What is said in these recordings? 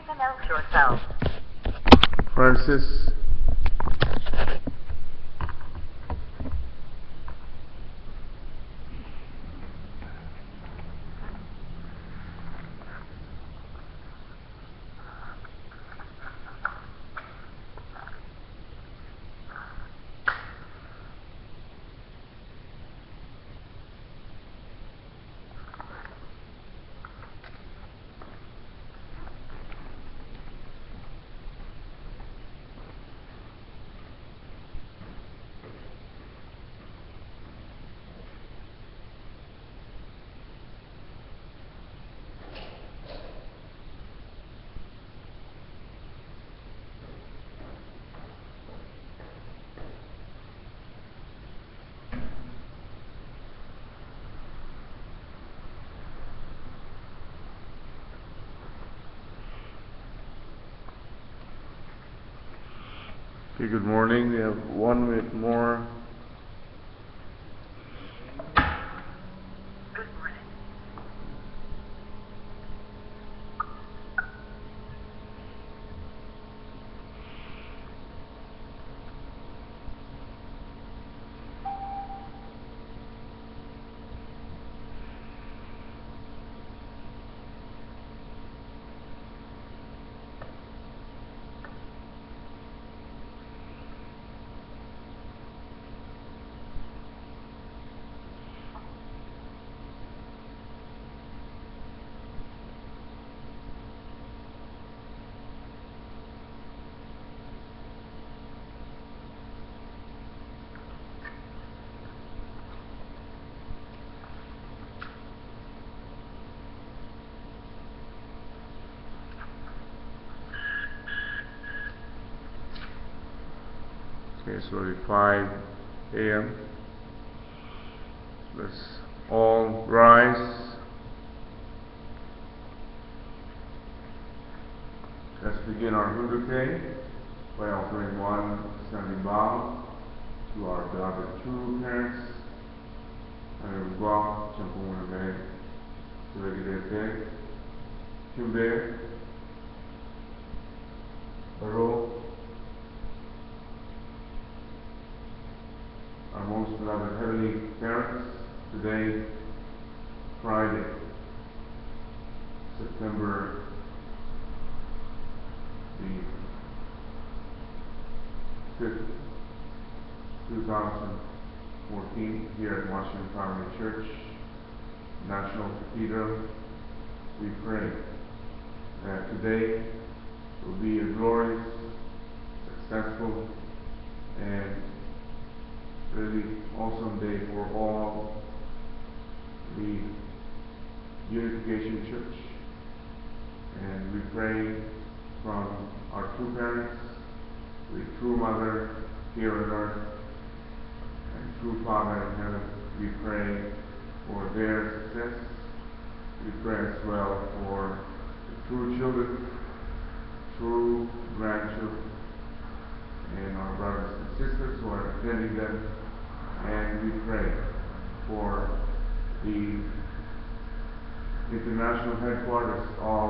announce yourself. Francis. Okay, good morning. We have 1 minute more. Good morning. Okay, so it's 5 a.m. Let's all rise. Let's begin our Hoon Dok Hae by offering one standing bow to our beloved true parents. 하나님과 정통함에 그에게 대해 힘내 바로 our most beloved heavenly parents. Today, Friday, September the 5th, 2014, here at Washington Family Church, National Cathedral. We pray that today will be a glorious, successful, and really awesome day for all the Unification Church. And we pray from our true parents, the true mother here on earth, and true Father in heaven. We pray for their success. We pray as well for the true children, true grandchildren, and our brothers and sisters who are attending them. And we pray for the international headquarters of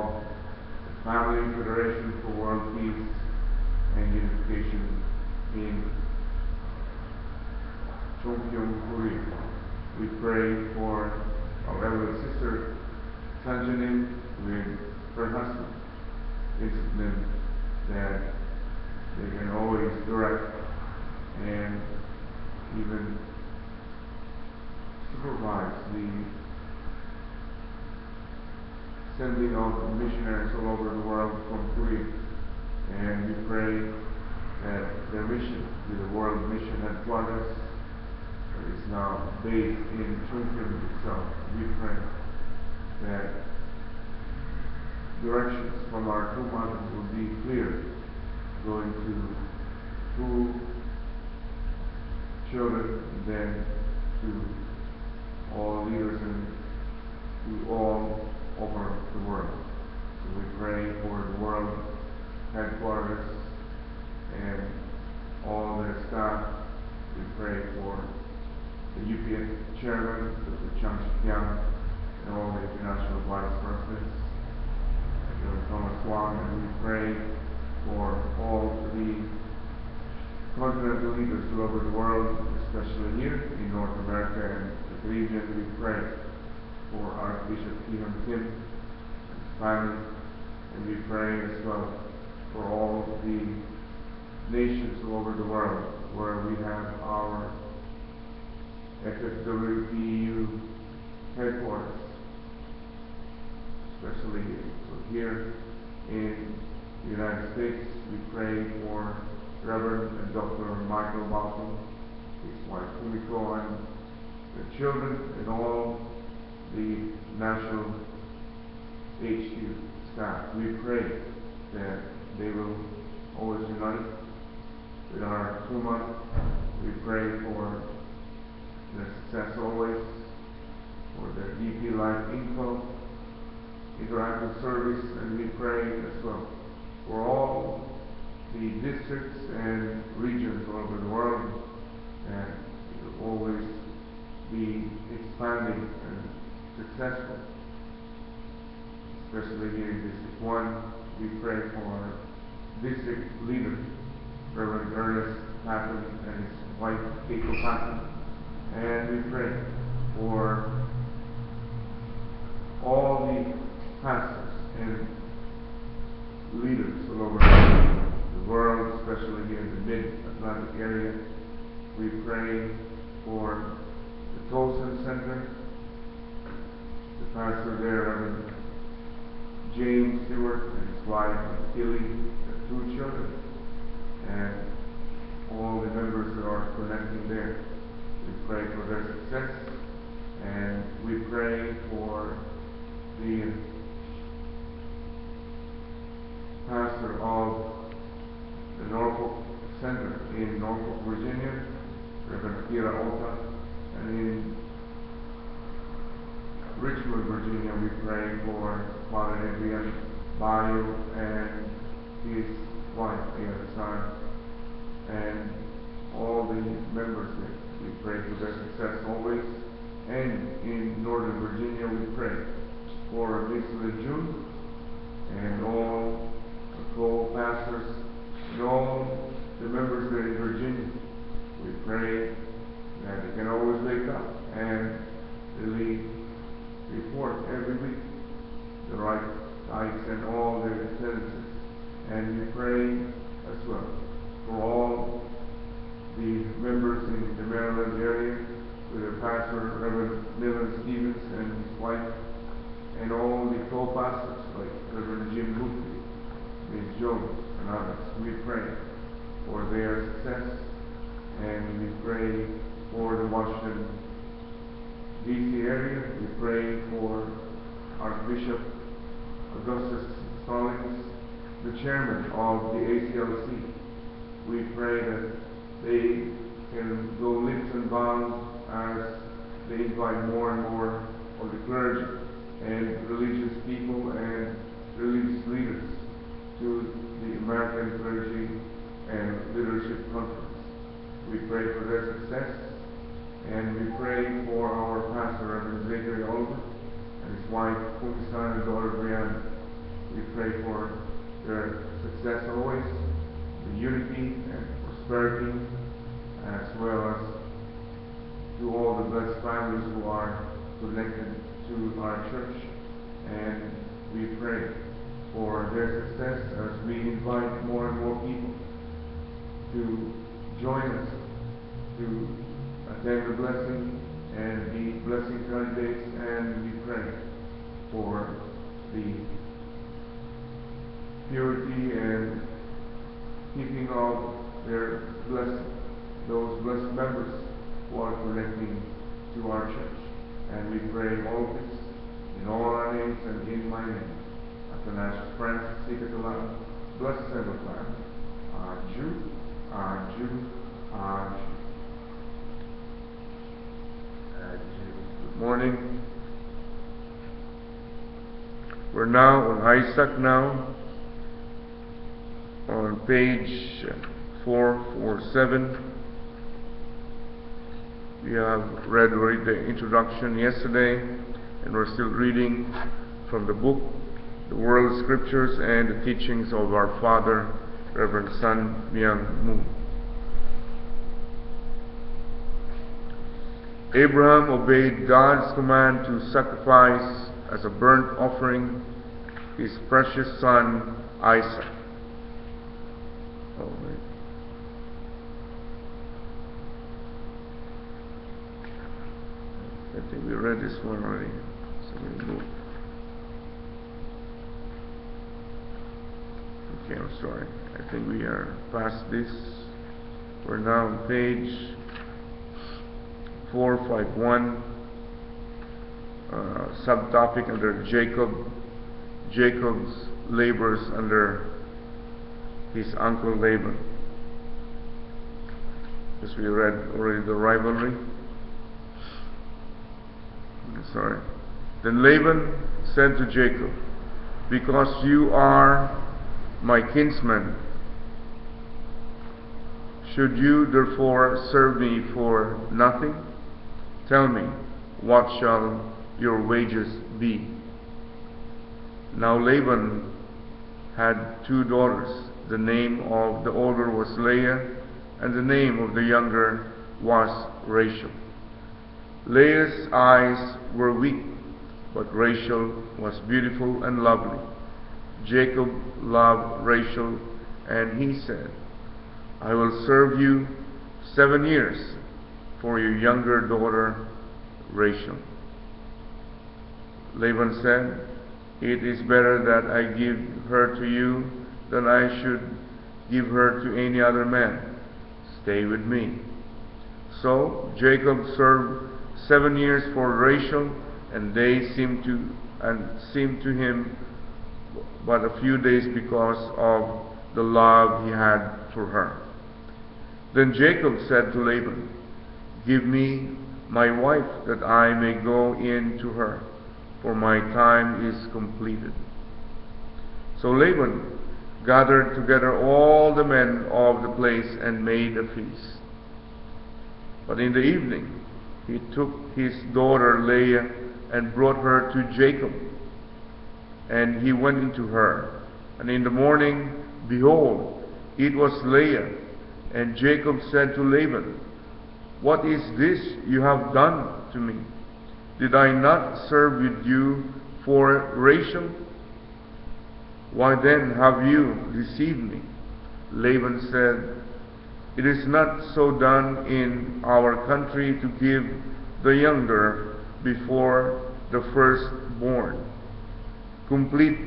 the Family Federation for World Peace and Unification in Chongpyeong, Korea. We pray for our elder sister Sanjanin with her husband. Visit them that they can always direct and even supervise the sending of missionaries all over the world from Korea. And we pray that their mission, the World Mission Headquarters, is now based in Chongpyeong itself. We pray that directions from our true mothers will be clear, going to true children, and then to all leaders and to all over the world. So we pray for the world headquarters and all their staff. We pray for the UPN chairman, Dr. Chang Shik-yang, and all the international vice presidents, Thomas one, and we pray for all the continental leaders all over the world, especially here in North America and the region. We pray for Archbishop Kim and his family, and we pray as well for all the nations all over the world where we have our FFWPU headquarters, especially here in the United States. We pray for Reverend Dr. Michael Laban, his wife Fumi San, and the children, and all the national HQ staff. We pray that they will always unite with our Tuma. We pray for their success always, for their EP Life Info, interactive service, and we pray as well for all the districts and regions all over the world, and it will always be expanding and successful, especially here in District 1. We pray for district leader, Reverend Ezra Karimi and his wife, Catalan, and we pray for all the pastors and leaders all over the world, especially here in the Mid-Atlantic area. We pray for the Tolson Center, the pastor there, Reverend James Stewart, and his wife, Tilly, their 2 children, and all the members that are connecting there. We pray for their success, and we pray for the pastor of the Norfolk Center in Norfolk, Virginia, Reverend Zagery Oliver, and in Richmond, Virginia, we pray for Father Adrian Bayo and his wife, Son, and all the members there. We pray for their success always. And in Northern Virginia, we pray for Lisa June and all the co-pastors and all the members there in Virginia. We pray that they can always wake up and really report every week the right tithes and all their attendances. And we pray as well for all the members in the Maryland area, with their pastor, Reverend Miller Stevens and his wife, and all the co-pastors like Reverend Jim Boothby, Ms. Jones, and others. We pray for their success, and we pray for the Washington, D.C. area. We pray for Archbishop Augustus Stallings, the chairman of the ACLC. We pray that they can go leaps and bounds as they invite more and more of the clergy and religious people and religious leaders to the American Clergy and Leadership Conference. We pray for their success, and we pray for our pastor, Reverend Zagery Oliver, and his wife, Fumi San, and daughter Breanna. We pray for their success always, the unity and prosperity, as well as to all the blessed families who are connected to our church. And we pray for their success as we invite more and more people to join us to attend the blessing and be blessing candidates. And we pray for the purity and keeping of their blessing, those blessed members who are connecting to our church. And we pray all this in all our names and in my name. Athanasius Francis, Catalan, blessed Assembly family. Adieu, adieu, adieu. Good morning. We're now on Isaac now, on page 447. We have read the introduction yesterday, and we're still reading from the book the world scriptures and the teachings of our Father, Reverend Sun Myung Moon. Abraham obeyed God's command to sacrifice as a burnt offering his precious son Isaac. Oh, wait. I think we read this one already. So we move. Okay, I'm sorry. I think we are past this. We're now on page 451, subtopic under Jacob's labors under his uncle Laban. As we read already the rivalry. Sorry. Then Laban said to Jacob, "Because you are my kinsman, should you therefore serve me for nothing? Tell me, what shall your wages be?" Now Laban had 2 daughters. The name of the older was Leah, and the name of the younger was Rachel. Leah's eyes were weak, but Rachel was beautiful and lovely. Jacob loved Rachel, and he said, "I will serve you 7 years for your younger daughter Rachel." Laban said, "It is better that I give her to you than I should give her to any other man. Stay with me." So Jacob served 7 years for Rachel, and they seemed to him but a few days because of the love he had for her. Then Jacob said to Laban, "Give me my wife that I may go in to her, for my time is completed." So Laban gathered together all the men of the place and made a feast. But in the evening he took his daughter Leah and brought her to Jacob, and he went into her. And in the morning, behold, it was Leah. And Jacob said to Laban, "What is this you have done to me? Did I not serve with you for Rachel? Why then have you deceived me?" Laban said, "It is not so done in our country to give the younger before the firstborn. Complete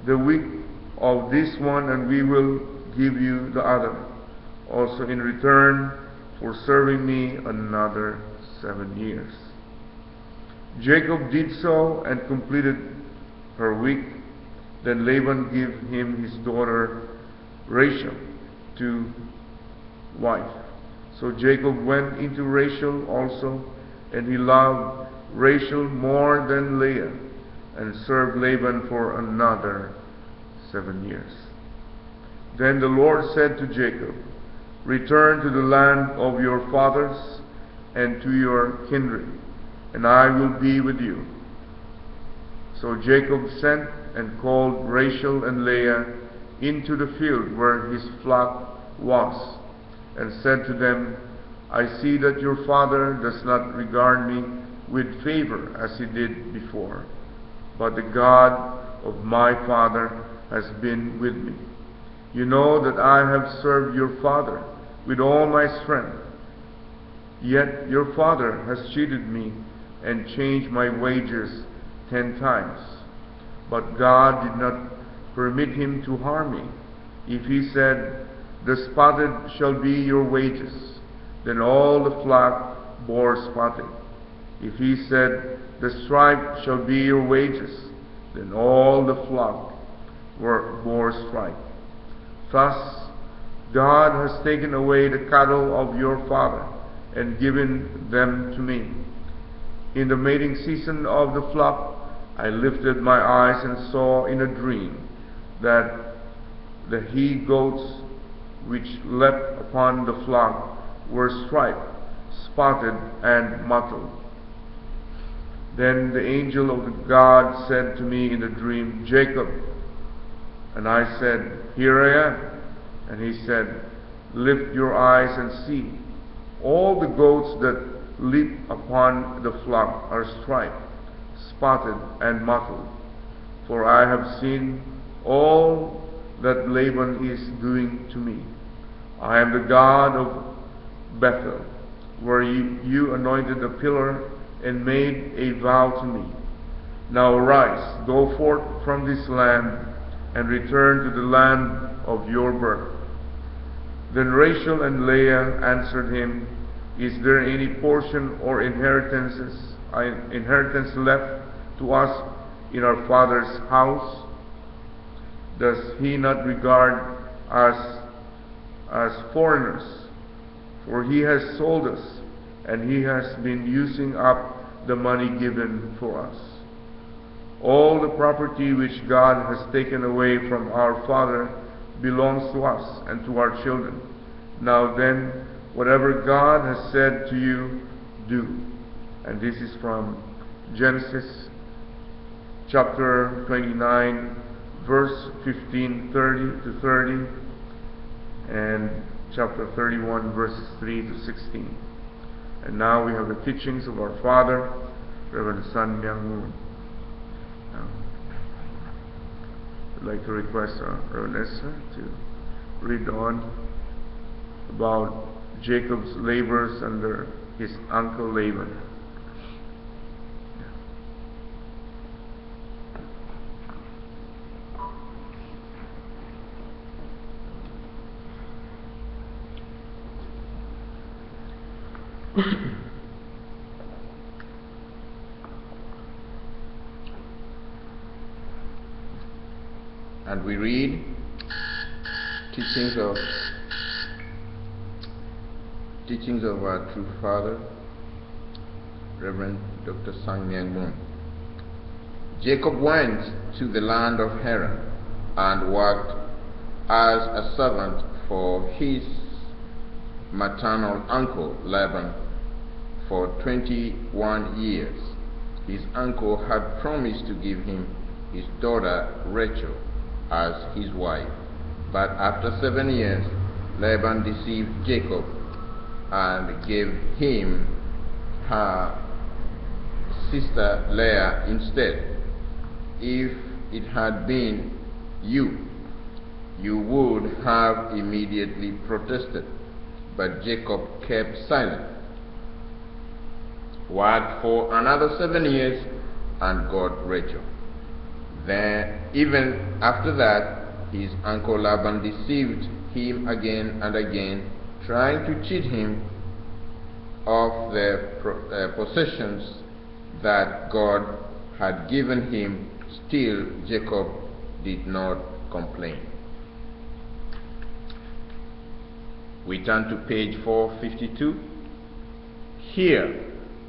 the week of this one, and we will give you the other, also in return for serving me another 7 years." Jacob did so and completed her week. Then Laban gave him his daughter Rachel to wife. So Jacob went into Rachel also, and he loved Rachel more than Leah, and served Laban for another 7 years. Then the Lord said to Jacob, "Return to the land of your fathers and to your kindred, and I will be with you." So Jacob sent and called Rachel and Leah into the field where his flock was, and said to them, "I see that your father does not regard me with favor as he did before, but the God of my father has been with me. You know that I have served your father with all my strength. Yet your father has cheated me and changed my wages 10 times. But God did not permit him to harm me. If he said, 'The spotted shall be your wages,' then all the flock bore spotted. If he said, 'The stripe shall be your wages,' then all the flock bore stripe. Thus God has taken away the cattle of your father and given them to me. In the mating season of the flock, I lifted my eyes and saw in a dream that the he-goats which leapt upon the flock were striped, spotted, and mottled. Then the angel of God said to me in the dream, Jacob. And I said, Here I am. And he said, Lift your eyes and see. All the goats that leap upon the flock are striped, spotted, and mottled. For I have seen all that Laban is doing to me. I am the God of Bethel, where you anointed a pillar and made a vow to me. Now arise, go forth from this land, and return to the land of your birth. Then Rachel and Leah answered him, Is there any portion or inheritance left to us in our father's house? Does he not regard us as foreigners? For he has sold us, and he has been using up the money given for us. All the property which God has taken away from our father belongs to us and to our children. Now then, whatever God has said to you, do. And this is from Genesis chapter 29, verse 15, 30 to 30, and chapter 31, verses 3 to 16. And now we have the teachings of our Father, Reverend Zagery. I'd like to request Reverend Ezra to read on about Jacob's labors under his uncle Laban. And we read teachings of our true father, Reverend Dr. Zagery. Jacob went to the land of Haran and worked as a servant for his maternal uncle Laban for 21 years. His uncle had promised to give him his daughter Rachel as his wife, but after 7 years Laban deceived Jacob and gave him her sister Leah instead. If it had been you would have immediately protested, but Jacob kept silent, worked for another 7 years, and got Rachel. Then, even after that, his uncle Laban deceived him again and again, trying to cheat him of the possessions that God had given him. Still, Jacob did not complain. We turn to page 452. Here,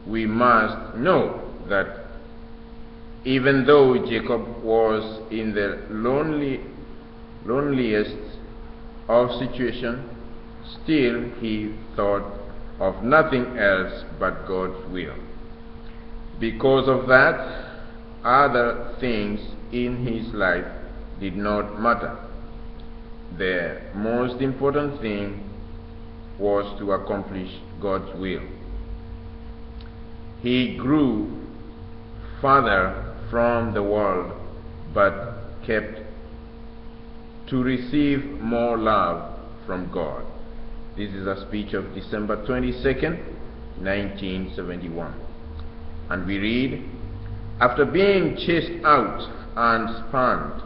we must know that even though Jacob was in the loneliest of situations, still he thought of nothing else but God's will. Because of that, other things in his life did not matter. The most important thing was to accomplish God's will. He grew farther from the world, but kept to receive more love from God. This is a speech of December 22nd, 1971. And we read, after being chased out and spurned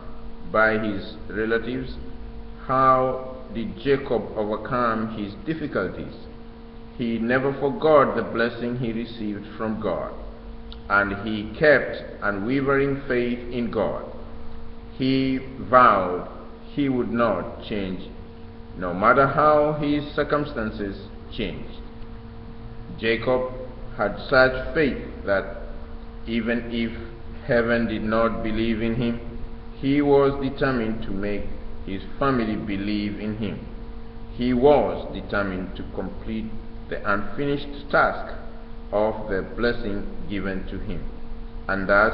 by his relatives, how did Jacob overcome his difficulties? He never forgot the blessing he received from God, and he kept unwavering faith in God. He vowed he would not change, no matter how his circumstances changed. Jacob had such faith that even if heaven did not believe in him, he was determined to make his family believe in him. He was determined to complete the unfinished task of the blessing given to him. and thus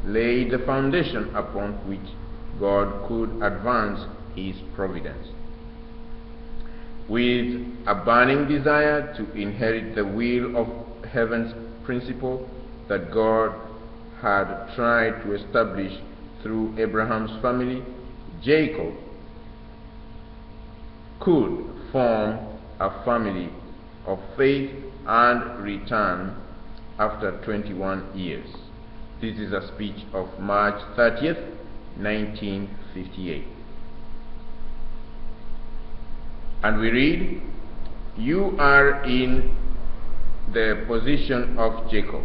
laid the foundation upon which God could advance his providence. With a burning desire to inherit the will of heaven's principle that God had tried to establish through Abraham's family, Jacob could form a family of faith and return after 21 years. This is a speech of March 30th, 1958. And we read, "You are in the position of Jacob.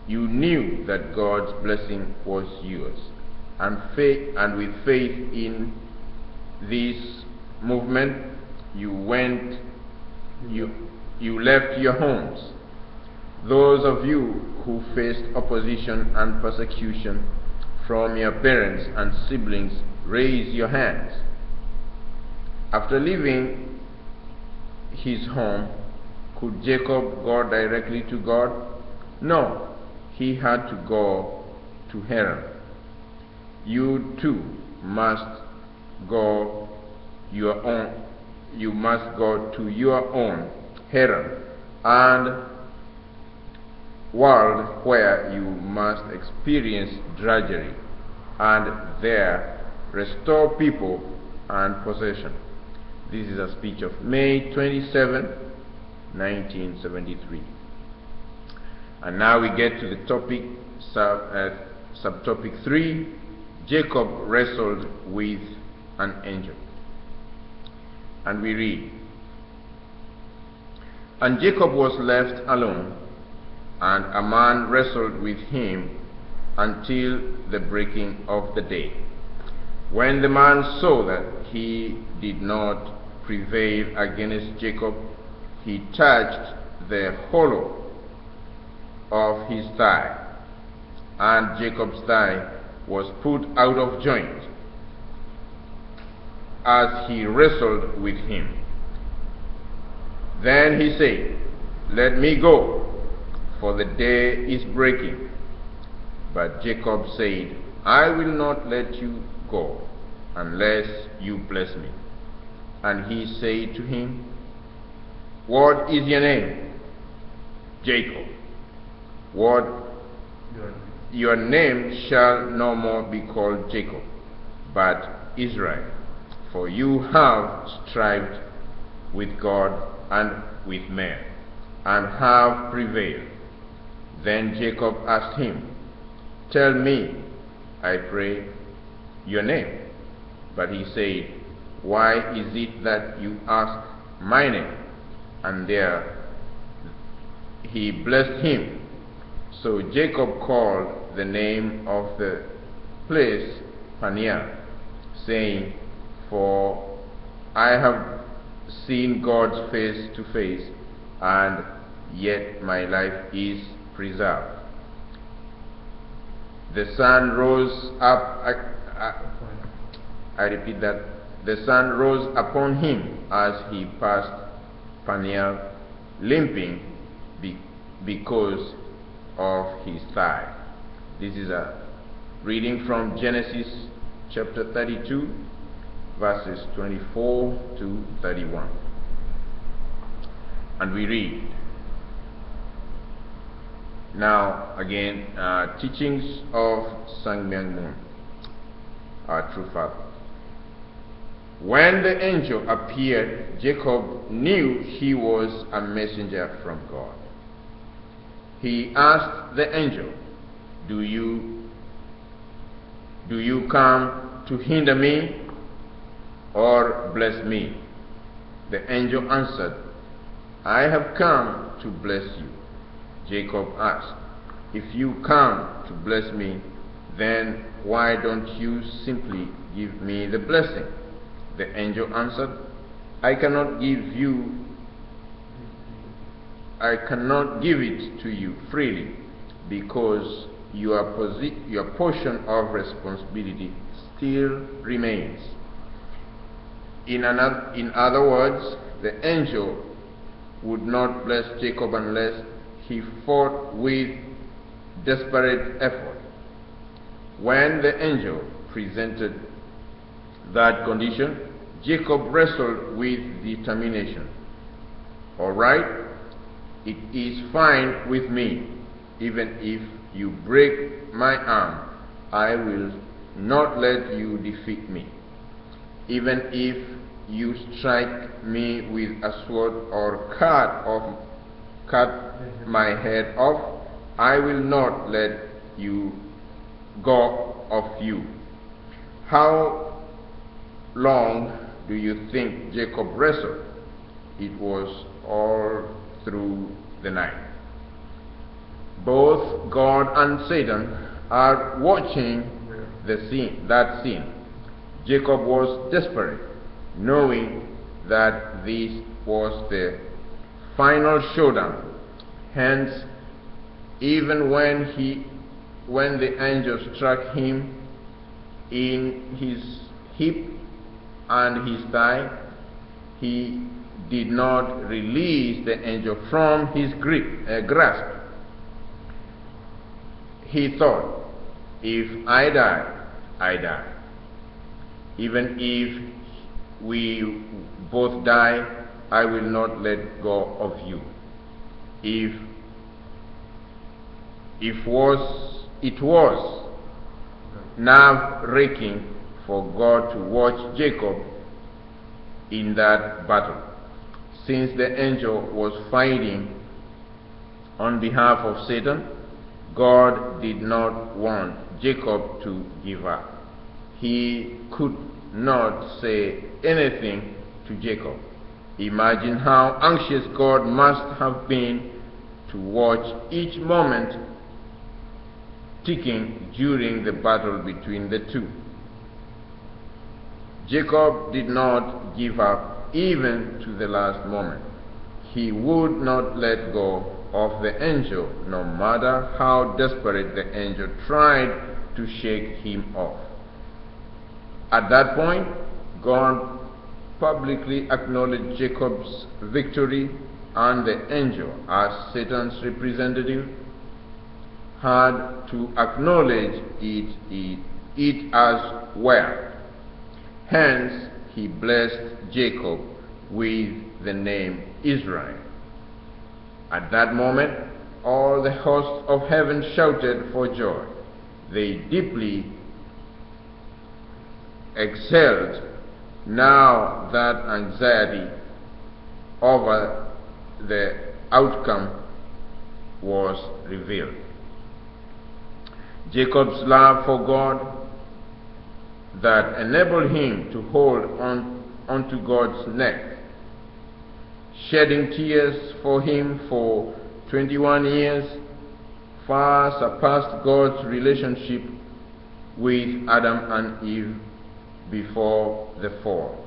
You knew that God's blessing was yours, and with faith in this movement, you left your homes. Those of you who faced opposition and persecution from your parents and siblings, raise your hands." After leaving his home, could Jacob go directly to God? No, he had to go to Haran. You too must go your own. You must go to your own Haran and world, where you must experience drudgery and there restore people and possession. This is a speech of May 27, 1973. And now we get to the topic, subtopic 3, Jacob wrestled with an angel. And we read, "And Jacob was left alone, and a man wrestled with him until the breaking of the day. When the man saw that he did not prevail against Jacob, he touched the hollow of his thigh, and Jacob's thigh was put out of joint as he wrestled with him. Then he said, 'Let me go, for the day is breaking.' But Jacob said, 'I will not let you go unless you bless me.' And he said to him, 'What is your name?' 'Jacob.' 'What? Your name shall no more be called Jacob, but Israel, for you have strived with God and with men, and have prevailed.' Then Jacob asked him, 'Tell me, I pray, your name.' But he said, 'Why is it that you ask my name?' And there he blessed him. So Jacob called the name of the place Peniel, saying, 'For I have seen God's face to face, and yet my life is preserved.' The sun rose up, I repeat that, the sun rose upon him as he passed Peniel, limping because of his thigh." This is a reading from Genesis chapter 32, verses 24 to 31. And we read, now again, teachings of Sang Myung Moon, our true father. "When the angel appeared, Jacob knew he was a messenger from God. He asked the angel, 'Do you come to hinder me or bless me?' The angel answered, 'I have come to bless you.' Jacob asked, 'If you come to bless me, then why don't you simply give me the blessing?' The angel answered, I cannot give it to you freely, because your portion of responsibility still remains." In other words, the angel would not bless Jacob unless he fought with desperate effort. When the angel presented that condition, Jacob wrestled with determination. All right, it is fine with me. Even if you break my arm, I will not let you defeat me. Even if you strike me with a sword or cut my head off, I will not let you go of you. How long do you think Jacob wrestled? It was all through the night. Both God and Satan are watching that scene. Jacob was desperate, knowing that this was the final showdown. Hence, even when the angel struck him in his hip and his thigh, he did not release the angel from his grasp. He thought, if I die, I die. Even if we both die, I will not let go of you. It was nerve-wracking for God to watch Jacob in that battle, since the angel was fighting on behalf of Satan. God did not want Jacob to give up. He could not say anything to Jacob. Imagine how anxious God must have been to watch each moment ticking during the battle between the two. Jacob did not give up even to the last moment. He would not let go of the angel, no matter how desperate the angel tried to shake him off. At that point, God publicly acknowledged Jacob's victory, and the angel, as Satan's representative, had to acknowledge it as well. Hence, he blessed Jacob with the name Israel. At that moment, all the hosts of heaven shouted for joy. They deeply exhaled now that anxiety over the outcome was revealed. Jacob's love for God that enabled him to hold onto God's neck, shedding tears for him for 21 years, far surpassed God's relationship with Adam and Eve before the fall.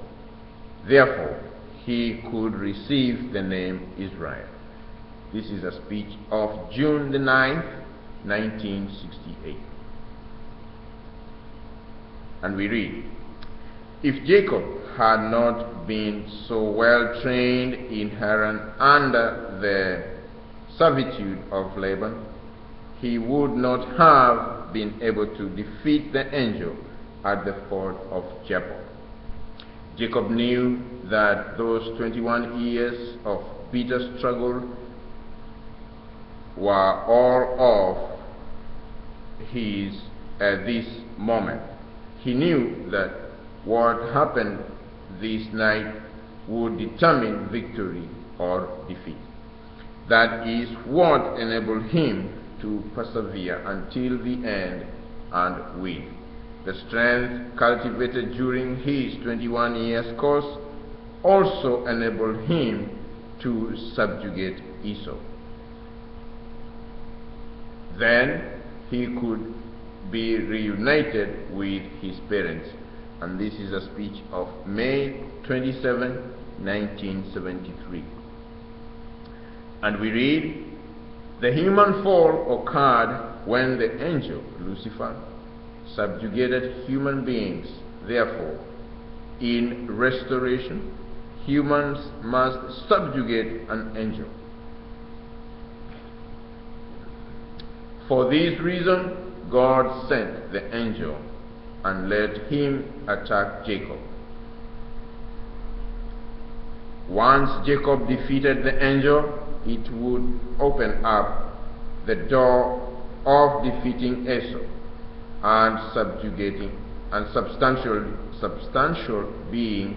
Therefore, he could receive the name Israel. This is a speech of June the 9th, 1968. And we read, if Jacob had not been so well trained in Haran under the servitude of Laban, he would not have been able to defeat the angel at the ford of Jabbok. Jacob knew that those 21 years of bitter struggle were all of his at this moment. He knew that what happened this night would determine victory or defeat. That is what enabled him to persevere until the end and win. The strength cultivated during his 21 years course also enabled him to subjugate Esau. Then he could be reunited with his parents. And this is a speech of May 27, 1973. And we read, the human fall occurred when the angel Lucifer subjugated human beings. Therefore, in restoration, humans must subjugate an angel. For this reason, God sent the angel and let him attack Jacob. Once Jacob defeated the angel, it would open up the door of defeating Esau and subjugating and substantial being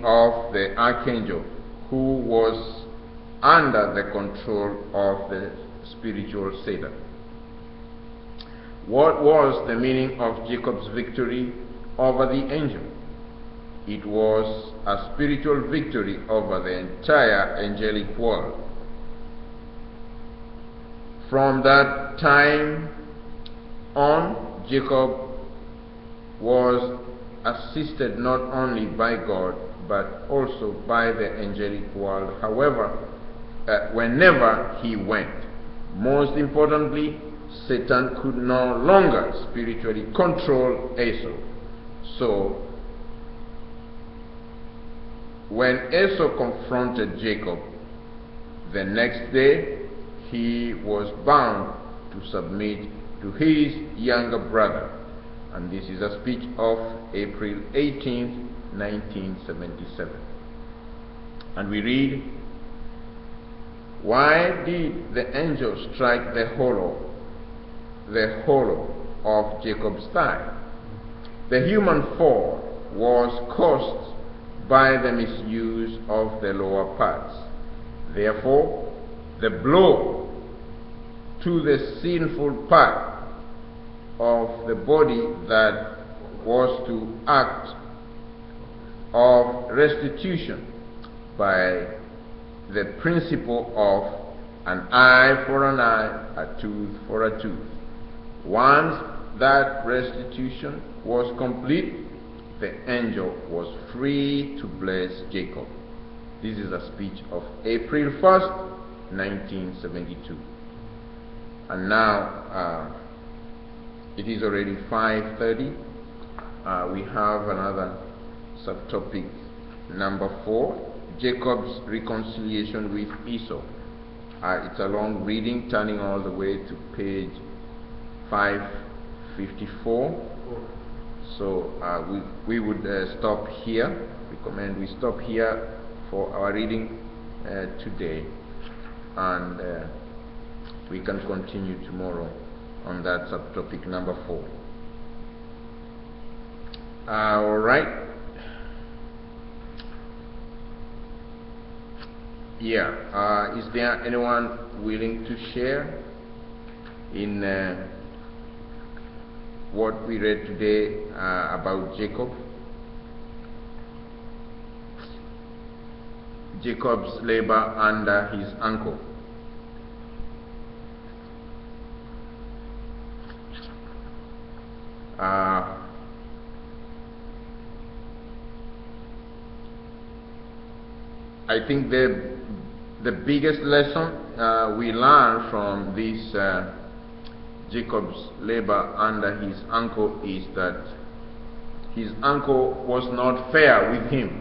of the archangel, who was under the control of the spiritual Satan. What was the meaning of Jacob's victory over the angel? It was a spiritual victory over the entire angelic world. From that time on, Jacob was assisted not only by God but also by the angelic world, whenever he went. Most importantly, Satan could no longer spiritually control Esau. So, when Esau confronted Jacob, the next day he was bound to submit to his younger brother. And this is a speech of April 18th, 1977. And we read, "Why did the angel strike the hollow of Jacob's thigh? The human fall was caused by the misuse of the lower parts. Therefore, the blow to the sinful part of the body that was to act of restitution by the principle of an eye for an eye, a tooth for a tooth. Once that restitution was complete, the angel was free to bless Jacob." This is a speech of April 1st, 1972. And now, it is already 5:30. We have another subtopic, number 4, Jacob's reconciliation with Esau. It's a long reading, turning all the way to page 554. So we would stop here. Recommend we stop here for our reading today, and we can continue tomorrow on that subtopic number 4. All right. Yeah. Is there anyone willing to share in what we read today about Jacob? Jacob's labor under his uncle. I think the biggest lesson we learn from this Jacob's labor under his uncle is that his uncle was not fair with him.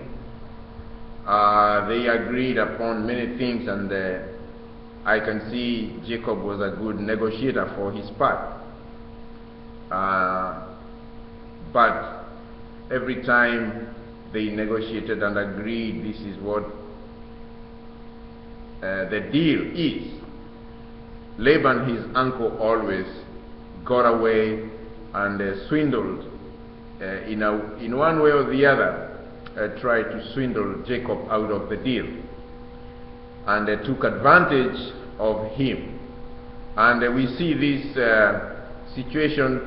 They agreed upon many things, and I can see Jacob was a good negotiator for his part. But every time they negotiated and agreed, this is what the deal is. Laban, his uncle, always got away and swindled in one way or the other, tried to swindle Jacob out of the deal, and took advantage of him. And we see this situation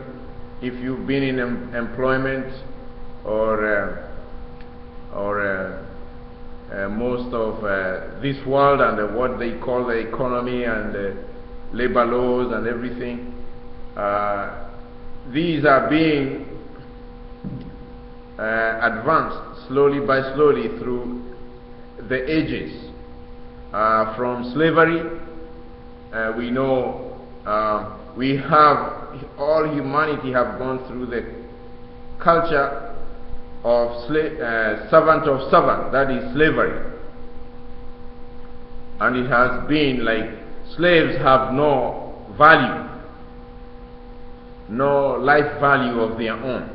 if you've been in employment or most of this world and what they call the economy and labor laws and everything. These are being advanced slowly by slowly through the ages. From slavery, we know we have, all humanity have gone through the culture of servant of servant, that is slavery. And it has been like slaves have no value, no life value of their own.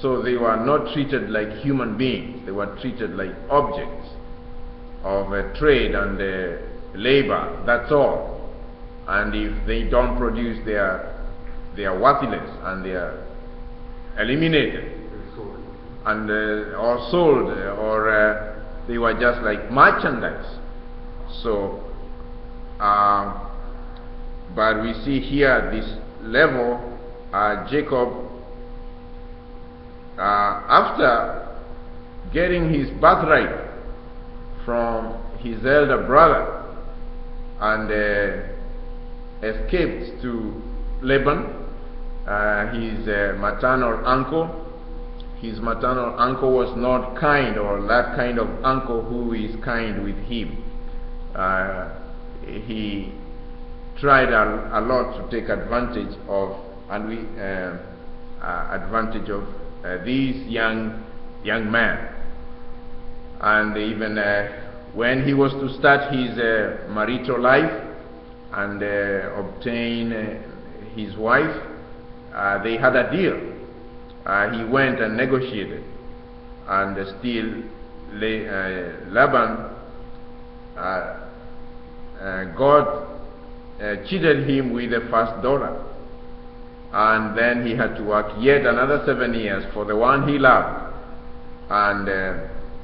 So they were not treated like human beings. They were treated like objects of trade and labor. That's all. And if they don't produce, they are worthless and they are eliminated and or sold, or they were just like merchandise. So, but we see here at this level, Jacob, after getting his birthright from his elder brother and escaped to Laban, his maternal uncle. His maternal uncle was not kind, or that kind of uncle who is kind with him. He tried a lot to take advantage of, advantage of this young man. And even when he was to start his marital life and obtain his wife, they had a deal. He went and negotiated, and still Laban, God cheated him with the first daughter, and then he had to work yet another 7 years for the one he loved. And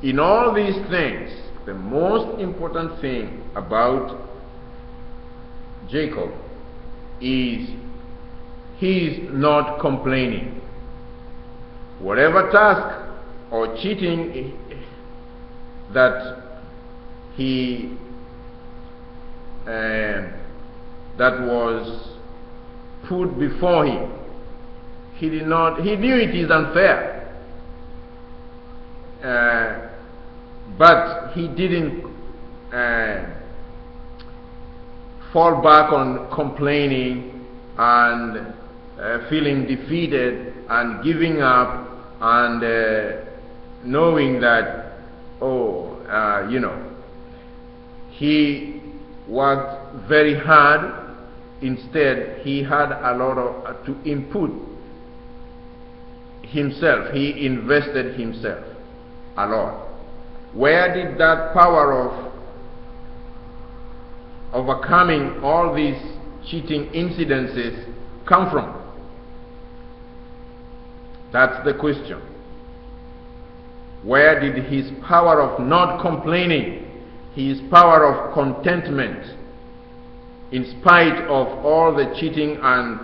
in all these things, the most important thing about Jacob is he is not complaining. Whatever task or cheating that he that was put before him, he knew it is unfair, but he didn't fall back on complaining and feeling defeated and giving up and knowing that, he worked very hard. Instead, he had a lot of to input himself. He invested himself a lot. Where did that power of overcoming all these cheating incidences come from? That's the question. Where did his power of not complaining, his power of contentment, in spite of all the cheating and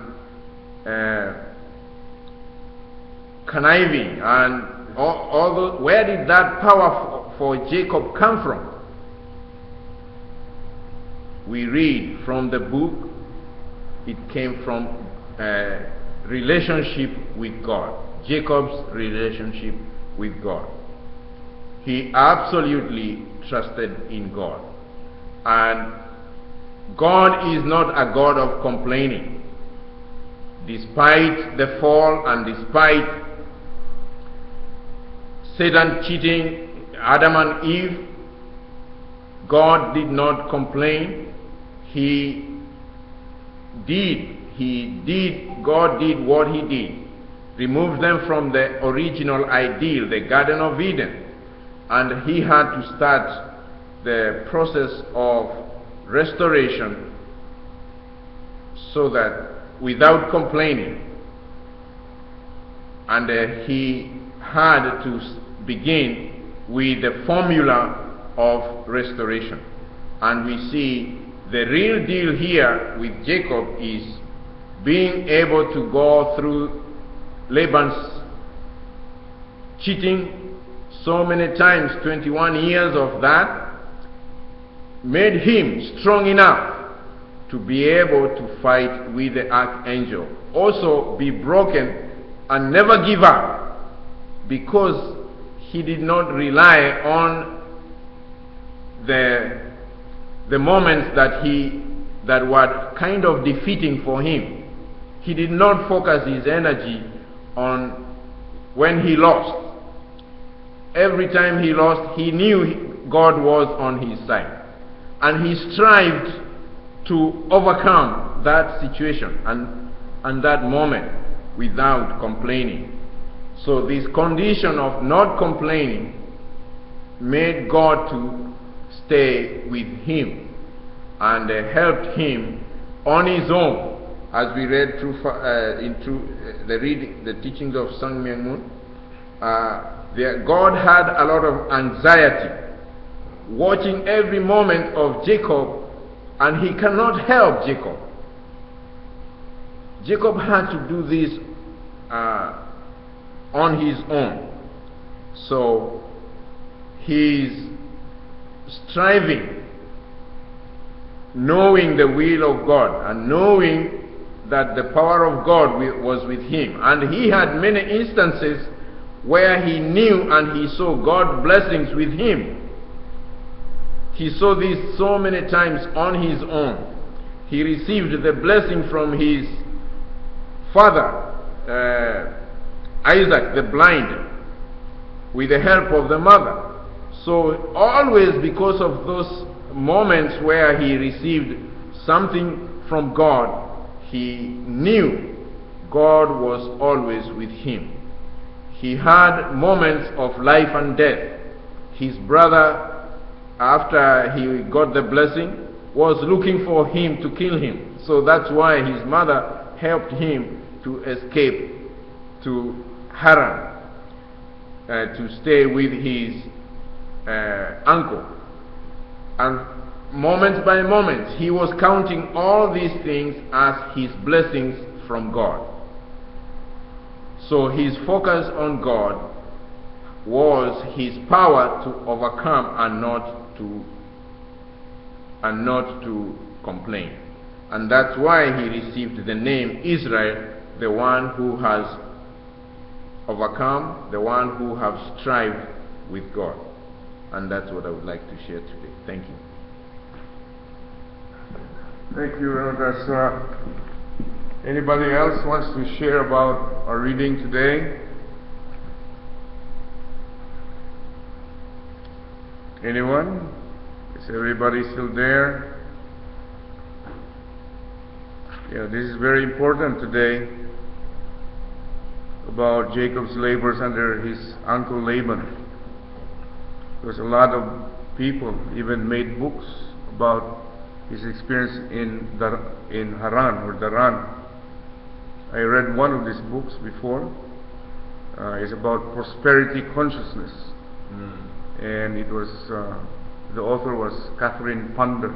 conniving and all where did that power for Jacob come from? We read from the book, it came from relationship with God. Jacob's relationship with God. He absolutely trusted in God. And God is not a God of complaining. Despite the fall and despite Satan cheating Adam and Eve, God did not complain. God did what he did. Removed them from the original ideal, the Garden of Eden. And he had to start the process of restoration so that without complaining. And he had to begin with the formula of restoration. And we see the real deal here with Jacob is being able to go through Laban's cheating so many times, 21 years of that, made him strong enough to be able to fight with the archangel. Also be broken and never give up, because he did not rely on the moments that were kind of defeating for him. He did not focus his energy on when he lost. Every time he lost, he knew God was on his side. And he strived to overcome that situation and that moment without complaining. So this condition of not complaining made God to stay with him and helped him on his own. As we read through the teachings of Sang Myung Moon, God had a lot of anxiety, watching every moment of Jacob, and he cannot help Jacob. Jacob had to do this on his own. So he's striving, knowing the will of God and knowing that the power of God was with him. And he had many instances where he knew and he saw God's blessings with him. He saw this so many times on his own. He received the blessing from his father, Isaac the blind, with the help of the mother. So always, because of those moments where he received something from God, he knew God was always with him. He had moments of life and death. His brother, after he got the blessing, was looking for him to kill him. So that's why his mother helped him to escape to Haran, to stay with his uncle. And moment by moment, he was counting all these things as his blessings from God. So his focus on God was his power to overcome and not to complain. And that's why he received the name Israel, the one who has overcome, the one who has strived with God. And that's what I would like to share today. Thank you. Thank you, Reverend Ezra. Anybody else wants to share about our reading today? Anyone? Is everybody still there? Yeah, this is very important today about Jacob's labors under his uncle Laban. There's a lot of people even made books about his experience in Haran or Daran. I read one of these books before. It's about prosperity consciousness, and it was the author was Catherine Ponder.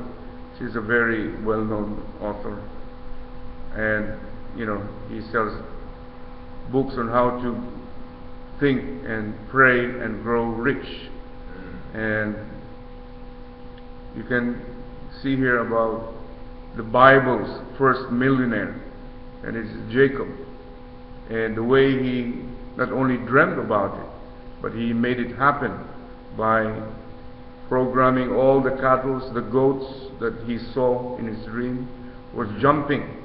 She's a very well-known author, and he sells books on how to think and pray and grow rich. And you can see here about the Bible's first millionaire, and it's Jacob, and the way he not only dreamt about it, but he made it happen by programming all the cattle, the goats that he saw in his dream was jumping.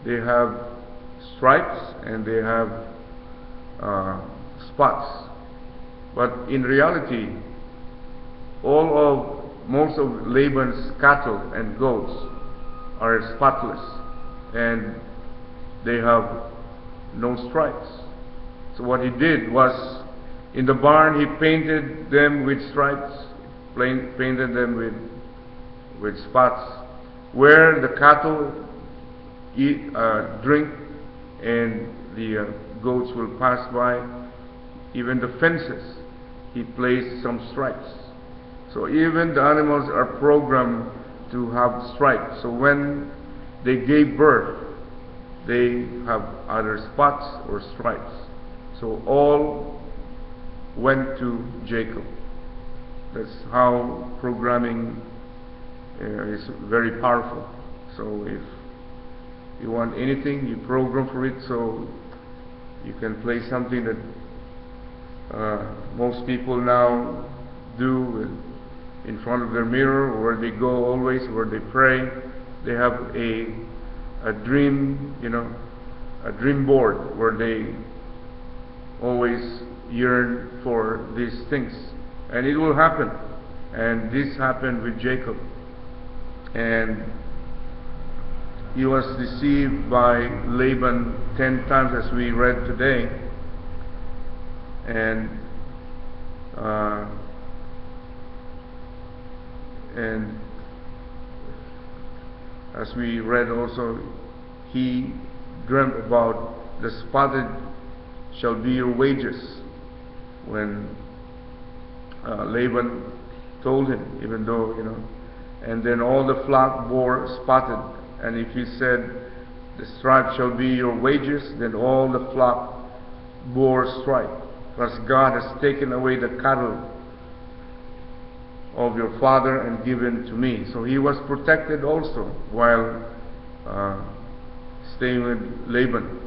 They have stripes and they have spots, but in reality most of Laban's cattle and goats are spotless, and they have no stripes. So what he did was, in the barn he painted them with stripes, painted them with spots. Where the cattle eat, drink, and the goats will pass by, even the fences, he placed some stripes. So even the animals are programmed to have stripes. So when they gave birth, they have either spots or stripes. So all went to Jacob. That's how programming is very powerful. So if you want anything, you program for it, so you can play something that most people now do in front of their mirror, where they go always, where they pray. They have a dream, a dream board where they always yearn for these things, and it will happen. And this happened with Jacob, and he was deceived by Laban 10 times, as we read today. And as we read also, he dreamt about the spotted shall be your wages, when Laban told him, even though, and then all the flock bore spotted, and if he said the stripe shall be your wages, then all the flock bore stripe, because God has taken away the cattle of your father and given to me. So he was protected also while staying with Laban,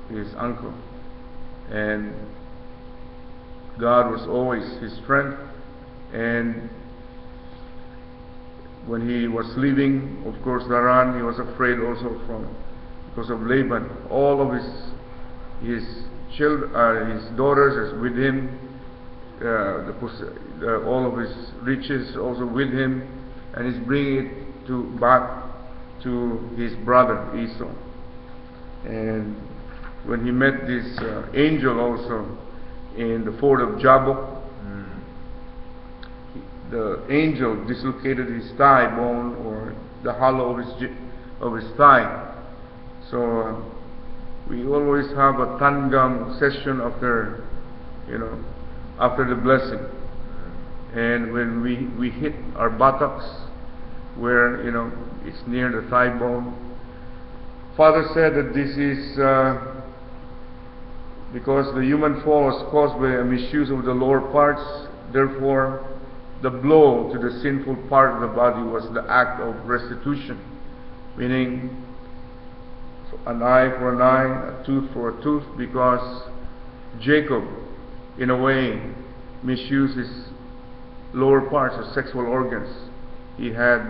his uncle. And God was always his strength. And when he was leaving, of course, Haran, he was afraid also because of Laban. All of his children, his daughters is with him. All of his riches also with him, and he's bringing it back to his brother Esau. And when he met this angel also in the ford of Jabbok, the angel dislocated his thigh bone, or the hollow of his thigh. So we always have a tangam session after the blessing. And when we hit our buttocks, where it's near the thigh bone, Father said that this is because the human fall was caused by a misuse of the lower parts. Therefore, the blow to the sinful part of the body was the act of restitution, meaning an eye for an eye, a tooth for a tooth, because Jacob, in a way, misused his lower parts, or sexual organs. He had,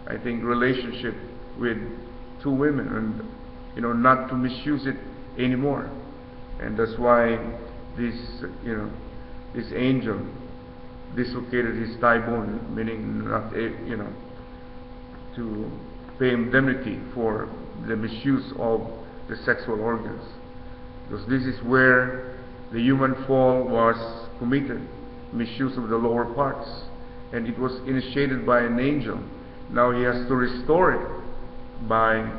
I think, relationship with 2 women, and not to misuse it anymore. And that's why this angel dislocated his thigh bone, meaning not to pay indemnity for the misuse of the sexual organs, because this is where the human fall was committed, misuse of the lower parts, and it was initiated by an angel. Now he has to restore it by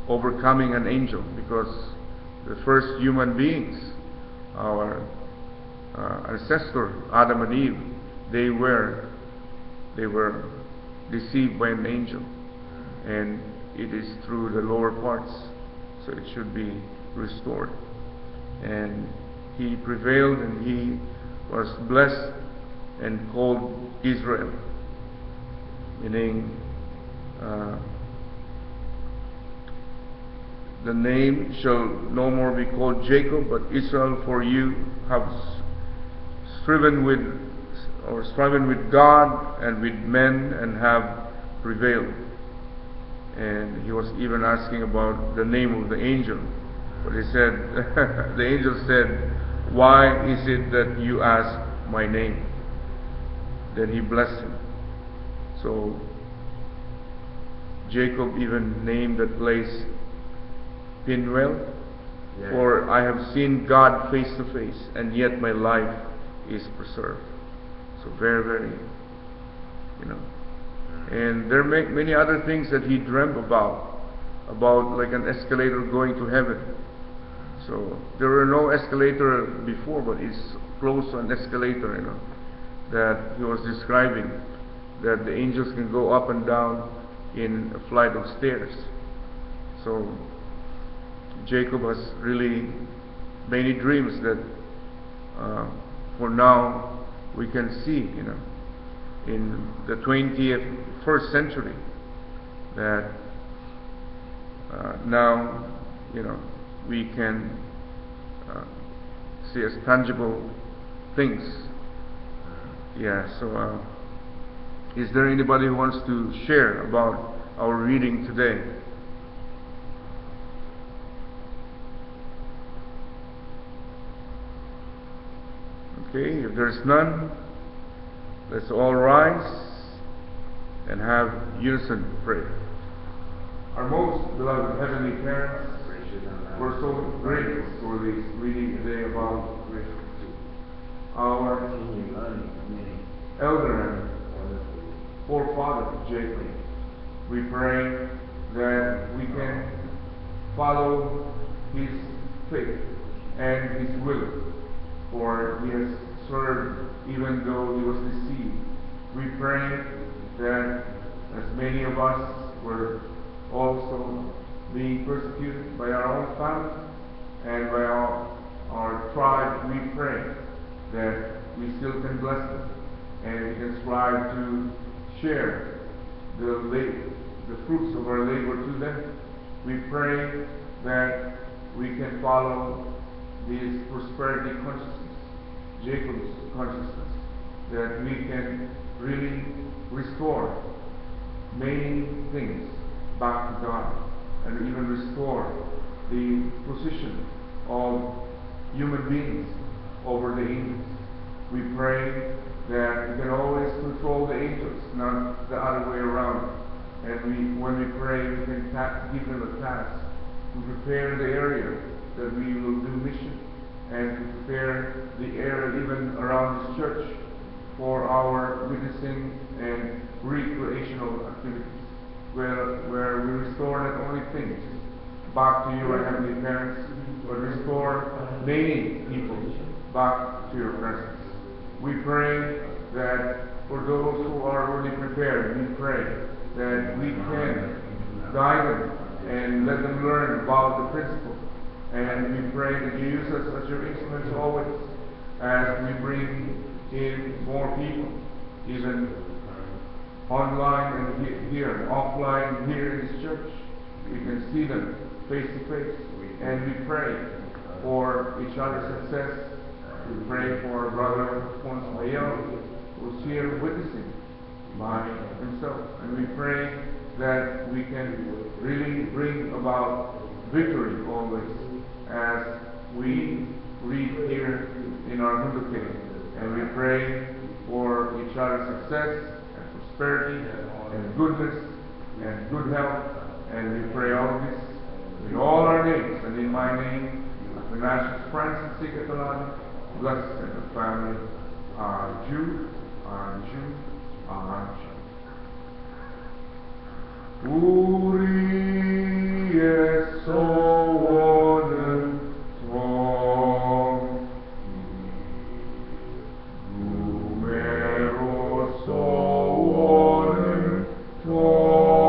overcoming an angel, because the first human beings, our ancestor Adam and Eve, they were deceived by an angel, and it is through the lower parts, so it should be restored. And he prevailed, and he was blessed and called Israel, meaning the name shall no more be called Jacob, but Israel, for you have striven with God and with men, and have prevailed. And he was even asking about the name of the angel, but he said, the angel said, why is it that you ask my name? Then he blessed him. So Jacob even named that place Peniel, for I have seen God face to face, and yet my life is preserved. So very, very, and there are many other things that he dreamt about like an escalator going to heaven. So there were no escalator before, but it's close to an escalator, that he was describing, that the angels can go up and down in a flight of stairs. So Jacob has really many dreams that for now we can see, in the 21st century, that now, we can see as tangible things. So is there anybody who wants to share about our reading today? Okay, if there's none, let's all rise and have unison prayer. Our most beloved Heavenly Parents, we're so grateful for this reading today about our elder and forefather Jacob. We pray that we can follow his faith and his will, for he has served even though he was deceived. We pray that as many of us were also being persecuted by our own family and by our tribe, we pray that we still can bless them and we can strive to share the fruits of our labor to them. We pray that we can follow this prosperity consciousness, Jacob's consciousness, that we can really restore many things back to God and even restore the position of human beings over the angels. We pray that we can always control the angels, not the other way around. And when we pray, we can give them a task to prepare the area that we will do mission, and to prepare the area even around this church for our witnessing and recreational activities, where we restore not only things back to you, our Heavenly Parents, but restore many people back to your presence. We pray that for those who are already prepared, we pray that we can guide them and let them learn about the principle. And we pray that you use us as your instruments always as we bring in more people, even online and here, offline here in this church. We can see them face to face, and we pray for each other's success. We pray for our brother Alfonso Mayo, who's here witnessing by himself, and we pray that we can really bring about victory always as we read here in our Hoon Dok Hae, and we pray for each other's success and prosperity and goodness and good health, and we pray all this in all our names and in my name, Ignacius Francis C. Catalan, blessed and the family, Jew, Jew. Uri esonen tong, numero sonen tong,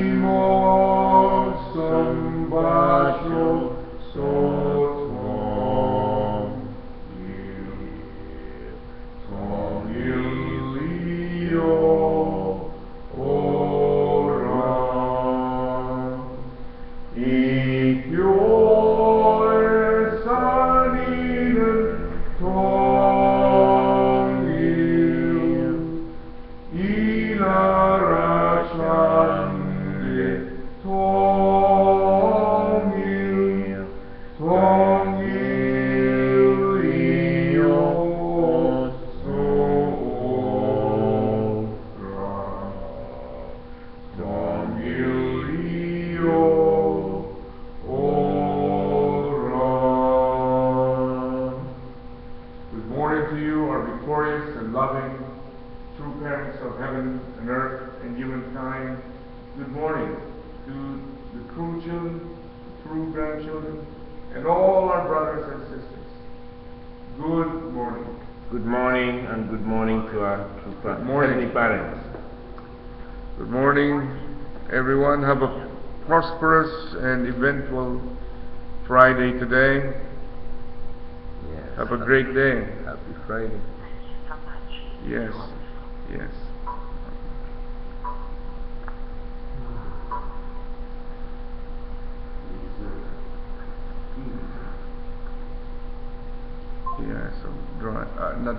imos sambasho sotong, tong ilio ora, ikiore saninen tong ilara chande tong ilio sora, tong ilio ora. Good morning to you, our victorious and loving true parents of heaven and earth and humankind. Good morning to the true children, the true grandchildren, and all our brothers and sisters. Good morning. Good morning, and good morning to our Good morning. heavenly parents. Good morning, everyone. Have a prosperous and eventful Friday today. Yes. Have a great day. Happy Friday. Yes, yes. Yeah, so dry. Not